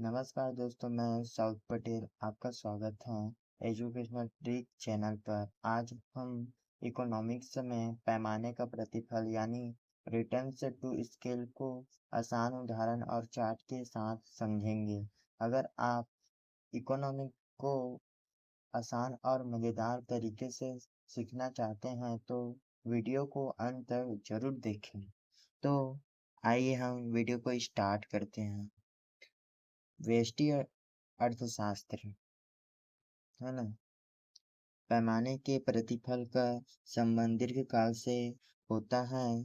नमस्कार दोस्तों, मैं साउथ पटेल आपका स्वागत है एजुकेशनल ट्रिक चैनल पर। आज हम इकोनॉमिक्स में पैमाने का प्रतिफल यानी रिटर्न से टू स्केल को आसान उदाहरण और चार्ट के साथ समझेंगे। अगर आप इकोनॉमिक को आसान और मज़ेदार तरीके से सीखना चाहते हैं तो वीडियो को अंत तक जरूर देखें। तो आइए हम वीडियो को स्टार्ट करते हैं। व्यष्टि अर्थशास्त्र, है ना। पैमाने के प्रतिफल का संबंध दीर्घकाल से होता है।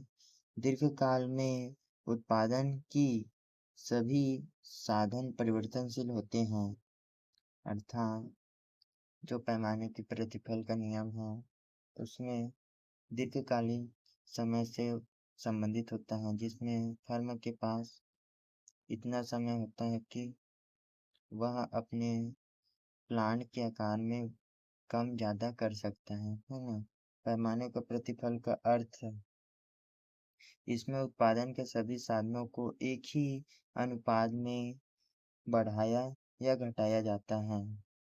दीर्घकाल में उत्पादन की सभी साधन परिवर्तनशील होते हैं, अर्थात जो पैमाने के प्रतिफल का नियम है उसमें दीर्घकालीन समय से संबंधित होता है, जिसमें फर्म के पास इतना समय होता है कि वह अपने प्लांट के आकार में कम ज़्यादा कर सकता है ना। पैमाने का प्रतिफल का अर्थ है इसमें उत्पादन के सभी साधनों को एक ही अनुपात में बढ़ाया या घटाया जाता है।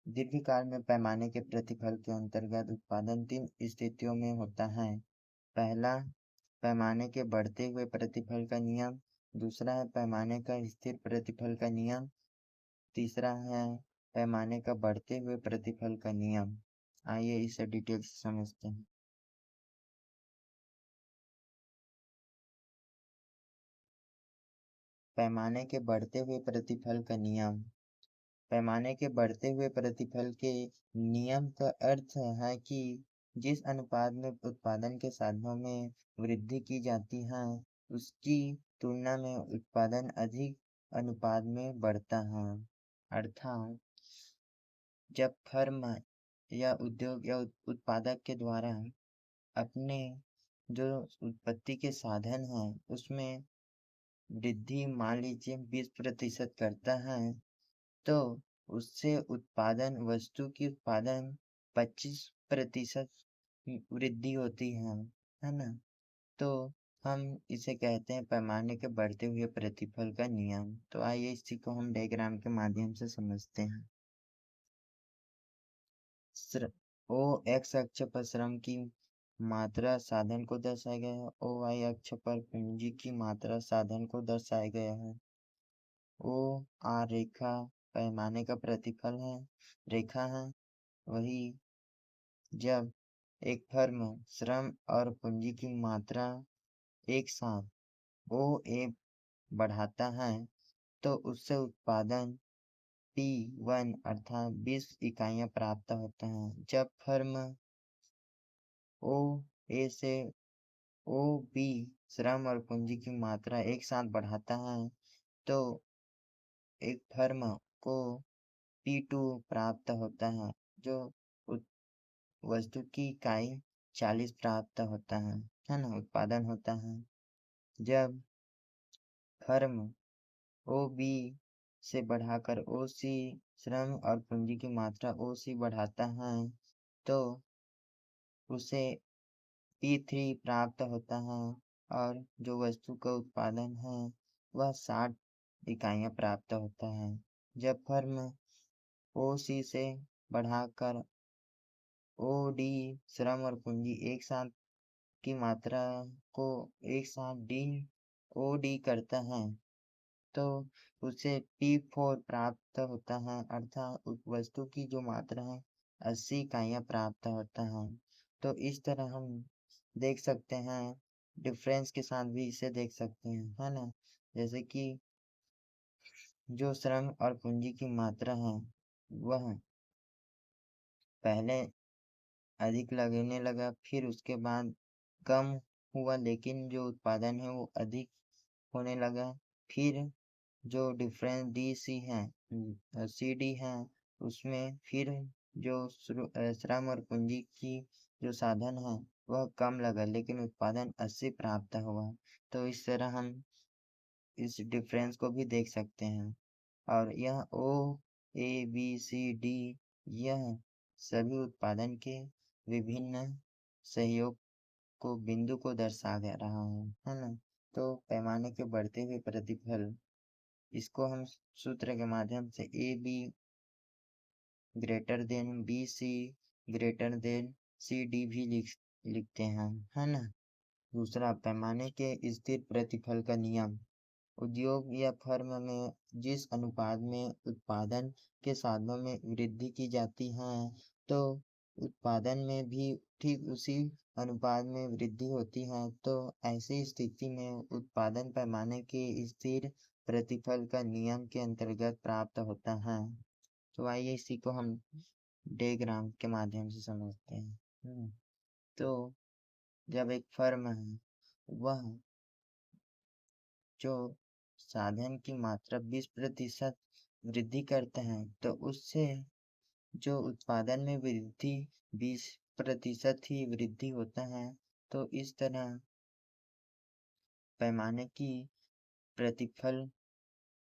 दीर्घकाल में पैमाने के प्रतिफल के अंतर्गत उत्पादन तीन स्थितियों में होता है। पहला, पैमाने के बढ़ते हुए प्रतिफल का नियम। दूसरा है पैमाने का स्थिर प्रतिफल का नियम। तीसरा है पैमाने का बढ़ते हुए प्रतिफल का नियम। आइए इसे डिटेल से समझते हैं। पैमाने के बढ़ते हुए प्रतिफल का नियम। पैमाने के बढ़ते हुए प्रतिफल के नियम का अर्थ है कि जिस अनुपात में उत्पादन के साधनों में वृद्धि की जाती है उसकी तुलना में उत्पादन अधिक अनुपात में बढ़ता है। अर्थात जब फर्म या उद्योग या उत्पादक के द्वारा अपने जो उत्पत्ति के साधन हैं उसमें वृद्धि मान लीजिए 20% करता है तो उससे उत्पादन वस्तु की उत्पादन 25% वृद्धि होती है ना। तो हम इसे कहते हैं पैमाने के बढ़ते हुए प्रतिफल का नियम। तो आइए इसी को हम डायग्राम के माध्यम से समझते हैं। ओ एक्स अक्ष पर श्रम की मात्रा साधन को दर्शाया गया है। ओ वाई अक्ष पर पूंजी की मात्रा साधन को दर्शाया गया है। ओ आर रेखा पैमाने का प्रतिफल है, रेखा है। वही जब एक फर्म श्रम और पूंजी की मात्रा एक साथ ओ ए बढ़ाता है तो उससे उत्पादन P1 अर्थात 20 इकाइयां प्राप्त होता है। जब फर्म ओ ए से ओ बी श्रम और पूंजी की मात्रा एक साथ बढ़ाता है तो एक फर्म को P2 प्राप्त होता है, जो वस्तु की इकाई 40 प्राप्त होता है ना, उत्पादन होता है। जब फर्म ओ बी से बढ़ाकर ओ सी श्रम और पूंजी की मात्रा ओ सी बढ़ाता है तो उसे P3 प्राप्त होता है और जो वस्तु का उत्पादन है वह 60 इकाइयां प्राप्त होता है। जब फर्म ओ सी से बढ़ाकर ओ डी श्रम और पूंजी एक साथ की मात्रा को एक साथ डी ओ डी करता है तो उसे P4 प्राप्त होता है, अर्थात उस वस्तु की जो मात्रा है 80 इकाइयां प्राप्त होता है। तो इस तरह हम देख सकते हैं, डिफरेंस के साथ भी इसे देख सकते हैं, है ना। जैसे कि जो श्रम और पूंजी की मात्रा है वह पहले अधिक लगने लगा, फिर उसके बाद कम हुआ, लेकिन जो उत्पादन है वो अधिक होने लगा। फिर जो डिफरेंस डी सी है, सी डी है, उसमें फिर जो श्रम और पूंजी की जो साधन है वह कम लगा, लेकिन उत्पादन 80 प्राप्त हुआ। तो इस तरह हम इस डिफरेंस को भी देख सकते हैं। और यह ओ ए बी सी डी यह सभी उत्पादन के विभिन्न सहयोग को बिंदु को दर्शा रहा है ना। तो पैमाने के बढ़ते हुए प्रतिफल इसको हम सूत्र के माध्यम से a b greater than b c greater than c d भी लिखते हैं, है ना। दूसरा, पैमाने के स्थिर प्रतिफल का नियम। उद्योग या फर्म में जिस अनुपात में उत्पादन के साधनों में वृद्धि की जाती है, तो उत्पादन में भी ठीक उसी अनुपात में वृद्धि होती है। तो ऐसी स्थिति में उत्पादन पैमाने के स्थिर प्रतिफल का नियम के अंतर्गत प्राप्त होता है। तो आइए इसी को हम डायग्राम के माध्यम से समझते हैं। तो जब एक फर्म है वह जो साधन की मात्रा 20% वृद्धि करते हैं, तो उससे जो उत्पादन में वृद्धि 20% ही वृद्धि होता है। तो इस तरह पैमाने की प्रतिफल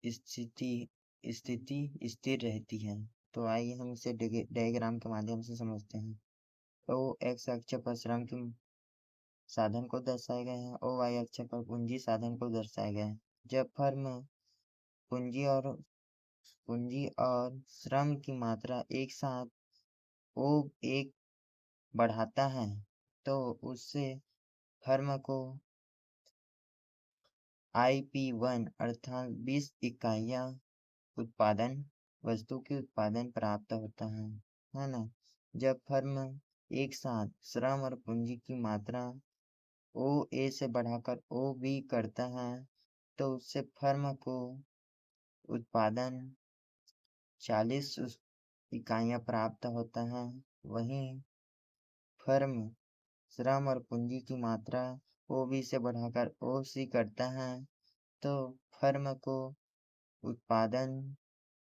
स्थिति स्थिति स्थिर रहती है। तो आइए हम इसे डायग्राम के माध्यम से समझते हैं। ओ एक्स अक्ष पर श्रम की साधन को दर्शाए गए हैं, ओ वाई अक्ष पर पूंजी साधन को दर्शाए गए हैं। जब फर्म पूंजी और श्रम की मात्रा एक साथ ओ एक बढ़ाता है, तो उससे फर्म को IP1 अर्थात 20 इकाइयाँ वस्तु की उत्पादन प्राप्त होता है ना। जब फर्म एक साथ श्रम और पूंजी की मात्रा OA से बढ़ाकर OB करता है, तो उससे फर्म को उत्पादन 40 इकाइयाँ प्राप्त होता है। वहीं फर्म श्रम और पूंजी की मात्रा OB से बढ़ाकर OC करता है, तो फर्म को उत्पादन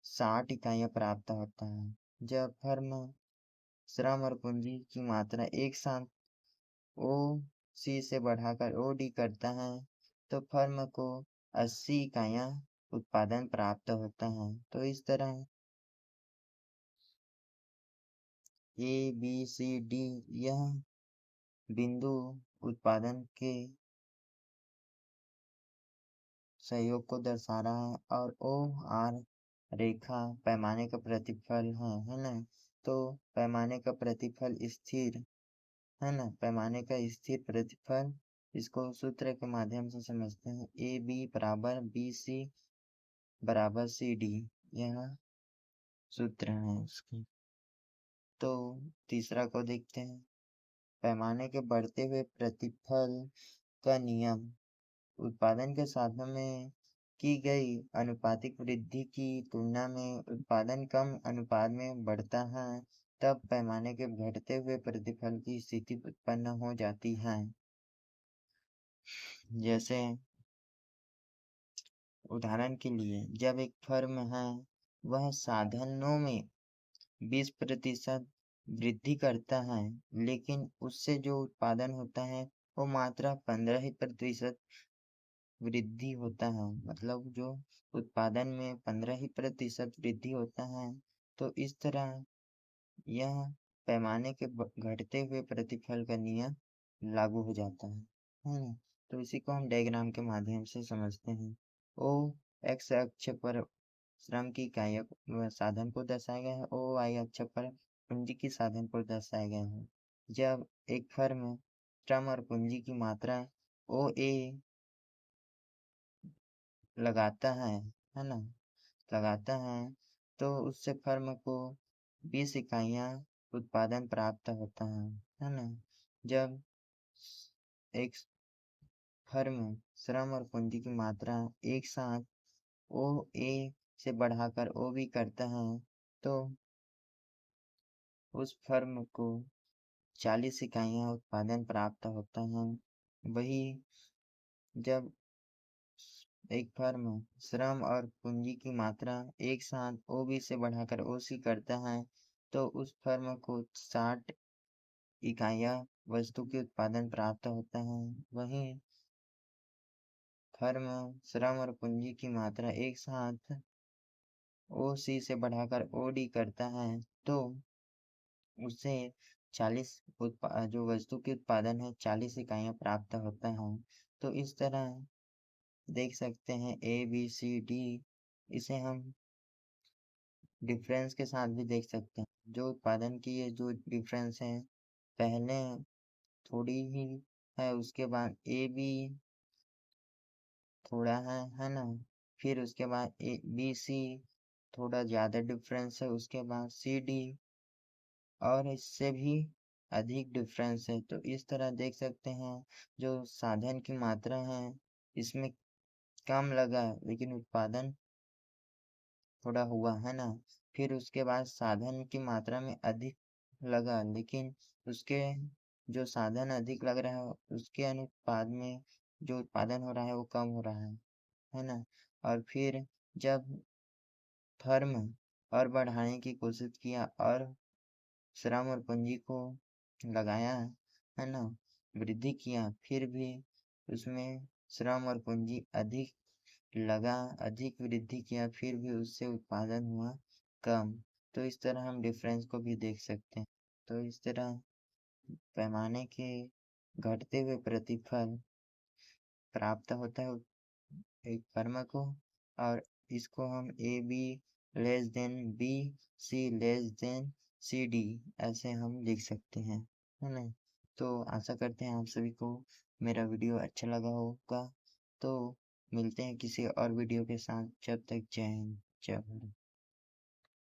60 इकाइयाँ प्राप्त होता है। जब फर्म श्रम और पूंजी की मात्रा एक साथ OC से बढ़ाकर OD करता है, तो फर्म को 80 इकाइयाँ उत्पादन प्राप्त होता है। तो इस तरह ABCD यह बिंदु उत्पादन के सहयोग को दर्शा रहा है, और OR रेखा पैमाने का प्रतिफल है ना। तो पैमाने का प्रतिफल स्थिर है ना, पैमाने का स्थिर प्रतिफल, इसको सूत्र के माध्यम से समझते हैं। AB बराबर BC बराबर CD, यह सूत्र है उसकी। तो तीसरा को देखते हैं, पैमाने के बढ़ते हुए प्रतिफल का नियम। उत्पादन के साधनों में की गई अनुपातिक वृद्धि की तुलना में उत्पादन कम अनुपात में बढ़ता है, तब पैमाने के घटते हुए प्रतिफल की स्थिति उत्पन्न हो जाती है। जैसे उदाहरण के लिए, जब एक फर्म है वह साधनों में 20% वृद्धि करता है, लेकिन उससे जो उत्पादन होता है वो मात्र 15% वृद्धि होता है। मतलब जो उत्पादन में 15% वृद्धि होता है। तो इस तरह यह पैमाने के घटते हुए प्रतिफल का नियम लागू हो जाता है ना। तो इसी को हम डायग्राम के माध्यम से समझते हैं। ओ एक्स अक्ष पर श्रम की इकाइयों साधन को दर्शाया गया है, ओ वाई अक्ष पर पूंजी की साधन को दर्शाया गया है। जब एक फर्म श्रम और पूंजी की मात्रा OA लगाता है ना, लगाता है, तो उससे फर्म को 20 इकाइयाँ उत्पादन प्राप्त होता है ना। जब एक फर्म श्रम और पूंजी की मात्रा एक साथ OA से बढ़ाकर OB करता है, तो उस फर्म को 40 इकाइयाँ उत्पादन प्राप्त होता है। वही जब एक फर्म श्रम और पूंजी की मात्रा एक साथ OB से बढ़ाकर OC करता है, तो उस फर्म को 60 इकाइयाँ वस्तु के उत्पादन प्राप्त होता है। वहीं फर्म श्रम और पूंजी की मात्रा एक साथ OC से बढ़ाकर OD करता है, तो उसे 40 जो वस्तु के उत्पादन है 40 इकाइयाँ प्राप्त होता है। तो इस तरह देख सकते हैं ABCD इसे हम डिफरेंस के साथ भी देख सकते हैं। जो उत्पादन की ये जो डिफरेंस है, पहले थोड़ी ही है, उसके बाद ए बी थोड़ा है ना। फिर उसके बाद ए बी सी थोड़ा ज़्यादा डिफरेंस है, उसके बाद सी डी और इससे भी अधिक डिफरेंस है। तो इस तरह देख सकते हैं जो साधन की मात्रा है इसमें कम लगा लेकिन उत्पादन थोड़ा हुआ है ना। फिर उसके बाद साधन की मात्रा में अधिक लगा लेकिन उसके जो साधन अधिक लग रहा है उसके अनुपात में जो उत्पादन हो रहा है वो कम हो रहा है ना। और फिर जब फर्म और बढ़ाने की कोशिश किया और श्रम और पूंजी को लगाया है ना, वृद्धि किया, फिर भी उसमें श्रम और पूंजी अधिक लगा, अधिक वृद्धि किया, फिर भी उससे उत्पादन हुआ कम। तो इस तरह हम डिफरेंस को भी देख सकते हैं। तो इस तरह पैमाने के घटते हुए प्रतिफल प्राप्त होता है एक फर्म को, और इसको हम a b less than b, c less than c d ऐसे हम लिख सकते हैं, है ना। तो आशा करते हैं आप सभी को मेरा वीडियो अच्छा लगा होगा। तो मिलते हैं किसी और वीडियो के साथ, जब तक जय हिंद जय भारत।